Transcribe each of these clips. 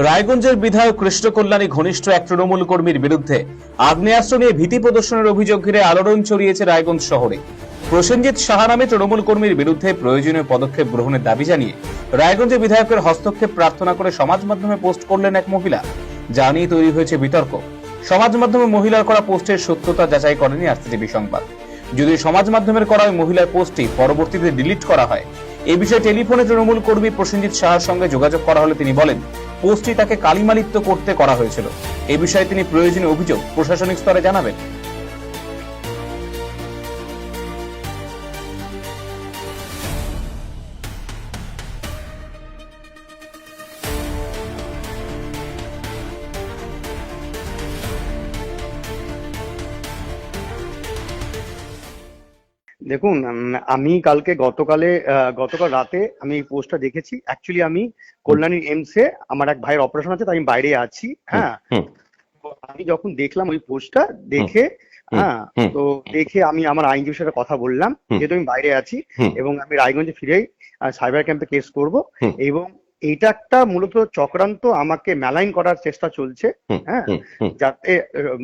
রায়গঞ্জের বিধায়ক কৃষ্ণ কল্যাণী ঘনিষ্ঠ এক তৃণমূল কর্মীর বিরুদ্ধে আগ্নেয়াস্ত্র নিয়ে ভীতি প্রদর্শনের অভিযোগ ঘিরে আলোড়ন ছড়িয়েছে রায়গঞ্জ শহরে। প্রসেনজিৎ সাহা নামে তৃণমূল কর্মীর বিরুদ্ধে প্রয়োজনীয় পদক্ষেপ গ্রহণের দাবি জানিয়ে রায়গঞ্জে বিধায়কের হস্তক্ষেপ প্রার্থনা করে সমাজ মাধ্যমে পোস্ট করলেন এক মহিলা, যা নিয়ে তৈরি হয়েছে বিতর্ক। সমাজ মাধ্যমে মহিলার করা পোস্টের সত্যতা যাচাই করেনি আরসিটিভি সংবাদ। যদি সমাজ মাধ্যমের করা ওই মহিলার পোস্টটি পরবর্তীতে ডিলিট করা হয়, এই বিষয়ে টেলিফোনে তৃণমূল কর্মী প্রসেনজিৎ সাহার সঙ্গে যোগাযোগ করা হলে তিনি বলেন পোস্টটি তাকে কালিমালিপ্ত করতে করা হয়েছিল। এই বিষয়ে তিনি প্রয়োজনীয় অভিযোগ প্রশাসনিক স্তরে জানাবেন। দেখুন, আমি গতকাল রাতে আমি এই পোস্টটা দেখেছি। অ্যাকচুয়ালি আমি কল্যাণী এমসে আমার এক ভাইয়ের অপারেশন আছে, তাই আমি বাইরে আছি। হ্যাঁ, তো আমি যখন দেখলাম ওই পোস্টটা দেখে, হ্যাঁ, তো দেখে আমি আমার আইনজীবীর সাথে কথা বললাম, যেহেতু আমি বাইরে আছি এবং আমি রায়গঞ্জে ফিরেই সাইবার ক্যাম্পে কেস করব। এবং এইটা একটা মূলত চক্রান্ত, আমাকে মেলাইন করার চেষ্টা চলছে। হ্যাঁ, যাতে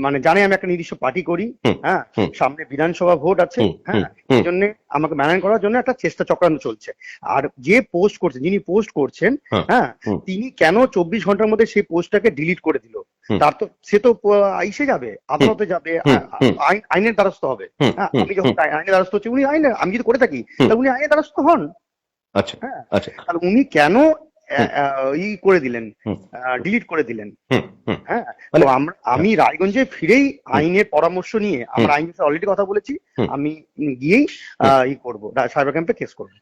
মানে জানে আমি একটা নির্দিষ্ট পার্টি করি। হ্যাঁ, সামনে বিধানসভা ভোট আছে। হ্যাঁ, এই জন্য আমাকে মেলাইন করার জন্য একটা চেষ্টা চক্রান্ত চলছে। আর যে পোস্ট করছে, যিনি পোস্ট করছেন, হ্যাঁ, তিনি কেন 24 ঘন্টার মধ্যে সেই পোস্টটাকে ডিলিট করে দিল? তার তো সে তো আইসে যাবে, আদালতে যাবে, আইনের দ্বারস্থ হবে। হ্যাঁ, আমি যখন আইনের দ্বারস্থ হচ্ছি, উনি আইনের, আমি যদি করে থাকি তাহলে উনি আইনের দ্বারস্থ হন। আচ্ছা, হ্যাঁ, আচ্ছা, তাহলে উনি কেন করে দিলেন, ডিলিট করে দিলেন? হ্যাঁ, তো আমি রায়গঞ্জে ফিরেই আইনের পরামর্শ নিয়ে, আমার আইনের সাথে অলরেডি কথা বলেছি, আমি গিয়েই করবো, সাইবার ক্যাম্পে কেস করবো।